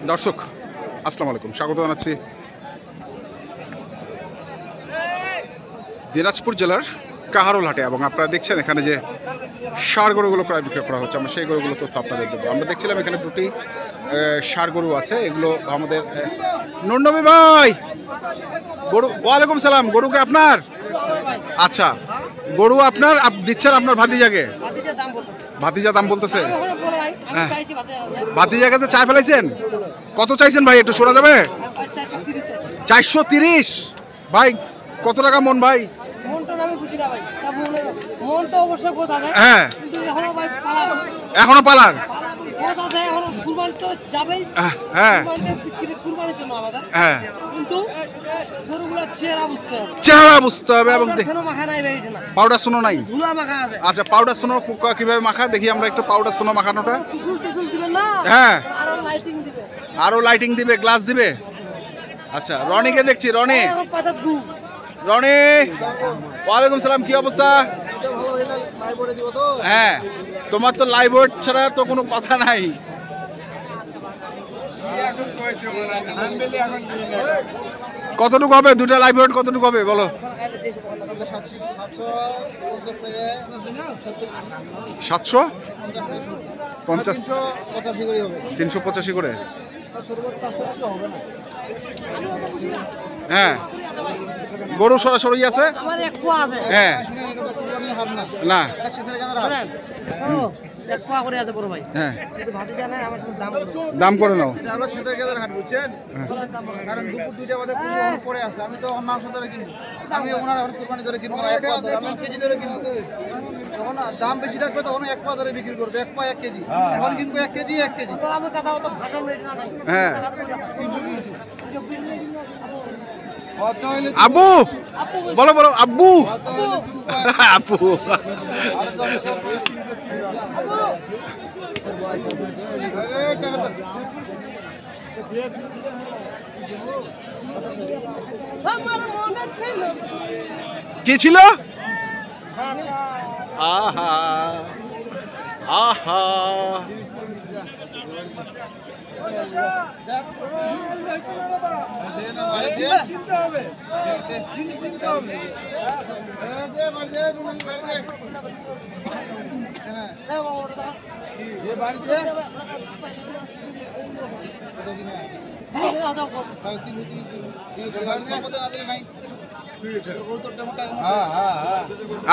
দর্শক আসসালামু আলাইকুম, স্বাগত জানাচ্ছি দিনাজপুর জেলার কাহারোল হাটে। এবং আপনারা দেখছেন এখানে যে ষাঁড় গরুগুলো প্রায় বিক্রি করা হচ্ছে, আমরা সেই গরুগুলো তথ্য আপনাদের দেবো। আমরা দেখছিলাম এখানে দুটি ষাঁড় গরু আছে, এগুলো আমাদের নুরনবী ভাই গরু। ওয়ালাইকুম সালাম। গরুকে আপনার? আচ্ছা, গরু আপনার দিচ্ছেন আপনার ভাতিজাকে? ভাতিজা দাম বলতেছে। হ্যাঁ, ভাতিজার কাছে চা ফেলাইছেন? কত চাইছেন ভাই, একটু শোনা যাবে? 430। ভাই কত টাকা মন ভাই? হ্যাঁ, এখনো পালার। হ্যাঁ, চেহারা বুঝতে হবে এবং পাউডার সোনো নাই। আচ্ছা, পাউডার সোনো কিভাবে মাখা দেখি আমরা একটু, পাউডার সোনো মাখানোটা। হ্যাঁ, আরো লাইটিং দিবে, গ্লাস দিবে। আচ্ছা, রনিকে দেখছি। রনি, রনি ওয়ালাইকুম সালাম, কি অবস্থা? হ্যাঁ, তোমার তো লাইভ ওয়েট ছাড়া তো কোনো কথা নাই। কতটুকু হবে দুটা লাইভ ওয়েট, কতটুকু হবে বলো? 750, 385 করে। হ্যাঁ, গরু সরাসরি আছে। হ্যাঁ, না দাম করে নাও। কারণ দুপুর 2টা বাজে পরে আছে, আমি তো অন্য ধরে কিনবো, আমি ওনার কুরবানি ধরে কিনবো, আমি কেজি ধরে কিনবো। যখন দাম বেশি থাকবে তখন 1 পা ধরে বিক্রি করবে, 1 পা 1 কেজি। এখন কিনবো 1 কেজি 1 কেজি। হ্যাঁ, আব্বু বলো বলো, আব্বু আব্বু। কি ছিল? আহা আহা, চিনতে হবে, চিনতে হবে।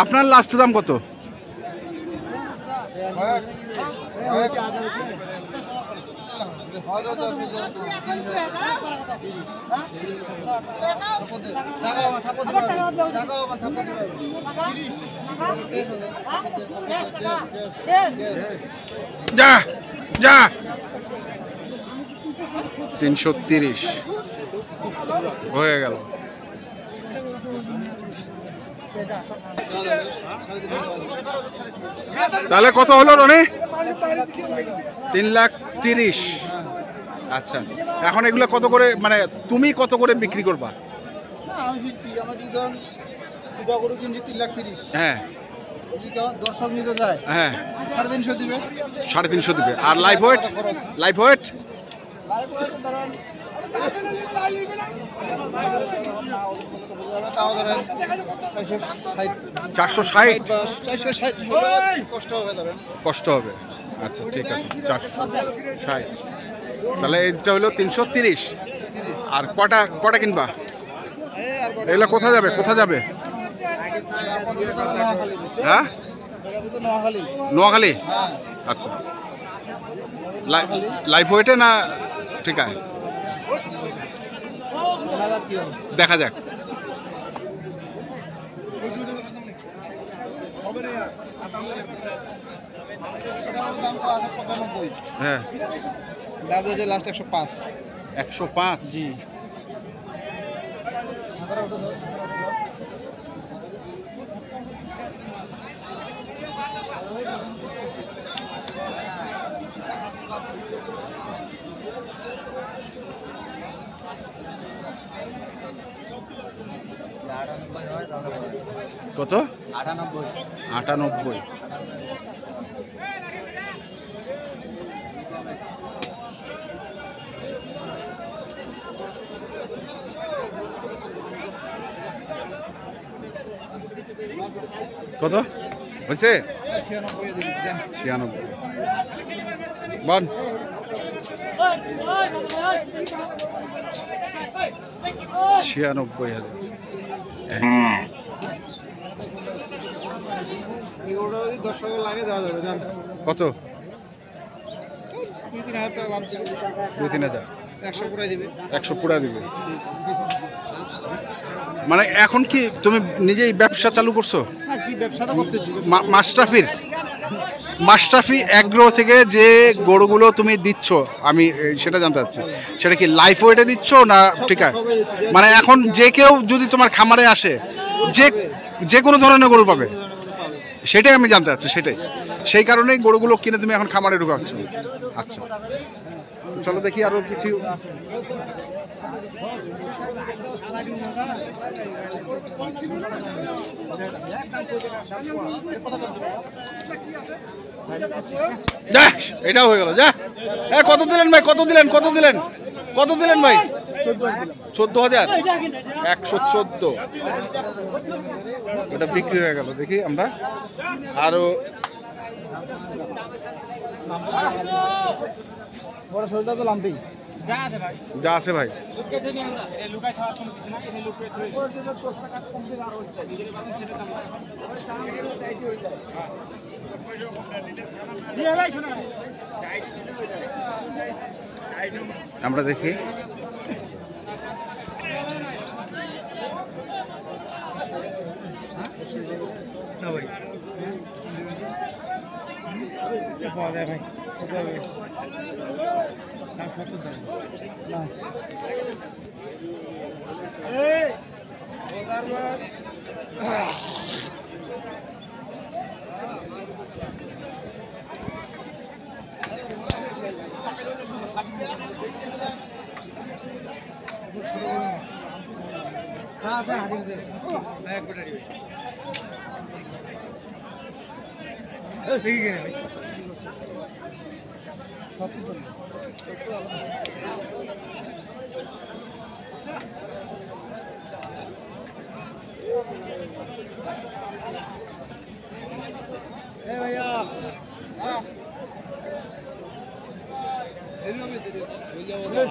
আপনার লাস্ট দাম কত? যা যা 330 হয়ে গেল। তাহলে কত হলো রনি? 330,000। আচ্ছা, এখন এগুলো কত করে, মানে তুমি কত করে বিক্রি করবা? হ্যাঁ, দর্শক নিতে যায়। হ্যাঁ, 350 দিবে। 350 দিবে। আর লাইভ ওয়েট? Live weight 460। কষ্ট হবে। আচ্ছা ঠিক আছে, 460। তাহলে এইটা হলো 330। আর কটা কিনবা? এগুলো কোথায় যাবে, কোথায় যাবে? হ্যাঁ, নোয়াখালী। আচ্ছা, লাইভ ওয়েটে না? ঠিক আছে, দেখা যাক। হ্যাঁ, লাস্ট 105। 105? জি। কত? 98। কত হয়েছে? 96 দিবি দেন। 96 বল। 96,000। এগুলো যদি 10 টাকা লাগে দেওয়া যাবে জান। কত? 2-3 হাজার টাকা লাভ দিবে। 2-3 হাজার। 100 পুরাই দিবে। 100 পুরা দিবে। মানে এখন কি তুমি নিজেই ব্যবসা চালু করছো? হ্যাঁ, কি ব্যবসা তো করতেছি। মাশরাফি এগ্রো থেকে যে গরুগুলো তুমি দিচ্ছ, আমি সেটা জানতে চাচ্ছি, সেটা কি লাইফ ওয়েটে দিচ্ছ না ঠিক আছে? মানে এখন যে কেউ যদি তোমার খামারে আসে যে কোনো ধরনের গরু পাবে, সেটাই আমি জানতে চাচ্ছি। সেটাই, সেই কারণেই গরুগুলো কিনে তুমি এখন খামারে ঢুকাচ্ছ। আচ্ছা, তো চলো দেখি আরো কিছু। যা, এটাও হয়ে গেল। যা, কত দিলেন ভাই? কত দিলেন ভাই? 14,000। 114 ওটা বিক্রি হয়ে গেল। দেখি আমরা আরো বড় শরীরটা তো লাম্পি। যা আছে ভাই। আমরা দেখি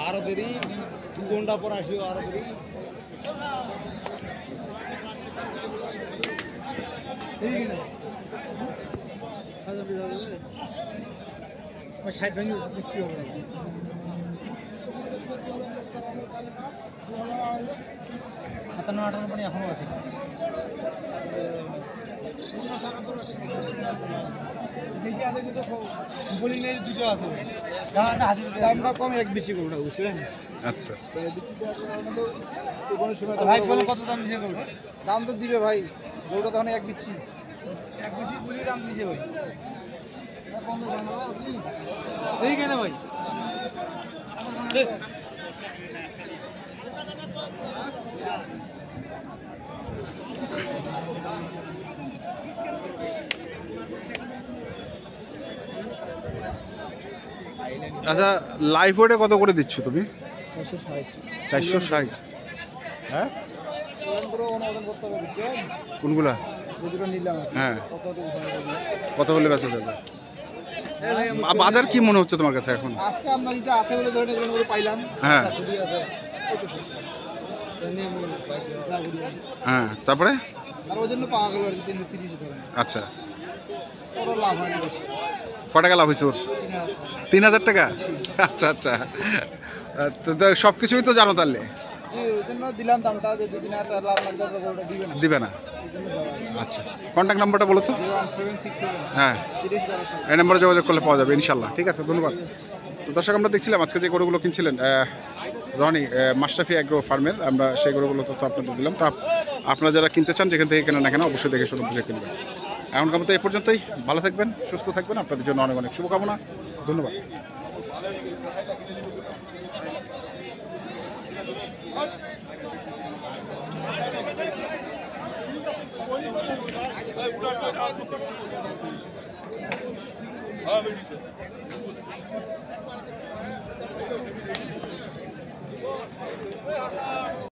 আরো দেরি 2 ঘন্টা পর আসিও। আরো দেরি এখনো আছে। দামটা কম, এক বেশি গরুটা বুঝছেন। আচ্ছা, ভাই বলে কত দাম দিছে গরু? দাম তো দিবে ভাই, গরুটা তখন এক দিচ্ছি। এক বেশি বলি দাম দিছে ভাই। এই কেন ভাই? আচ্ছা, লাইফ ওয়েটে কত করে দিচ্ছ তুমি? 460। 460। হ্যাঁ, কোনগুলা? হ্যাঁ, কত বলে বেচা যাবে? বাজার কি মনে হচ্ছে তোমার কাছে এখন? আজকে আপনার এটা আছে বলে ধরে এগুলো করে পাইলাম। হ্যাঁ হ্যাঁ, তারপরে আর ওই জন্য পাওয়া গেল আর কি 330 ধরেন। আচ্ছা, বড় লাভ হয় না বেশি। কত টাকা লাভ হয়েছে ওর? 3,000 টাকা। আচ্ছা আচ্ছা, তো সব কিছুই তো জানো তাহলে। জি, ওই জন্য দিলাম দামটা, যে 2-3 হাজার লাভ লাগলে তো ওটা দিবে না। দিবে না? আচ্ছা, কন্ট্যাক্ট নাম্বারটা বলো তো। 01767 হ্যাঁ, 30 এই নাম্বারে যোগাযোগ করলে পাওয়া যাবে ইনশাল্লাহ। ঠিক আছে, ধন্যবাদ। তো দর্শক, আমরা দেখছিলাম আজকে যে গরুগুলো কিনছিলেন রনি মাশরাফি এগ্রো ফার্মের, আমরা সেই গরুগুলো তথ্য আপনাদের দিলাম। তা আপনারা যারা কিনতে চান, যেখান থেকে কেনা না কেন, অবশ্যই দেখে শুনে বুঝে কিনবেন। এখনকার মতো এই পর্যন্তই। ভালো থাকবেন, সুস্থ থাকবেন, আপনাদের জন্য অনেক অনেক শুভকামনা। ধন্যবাদ।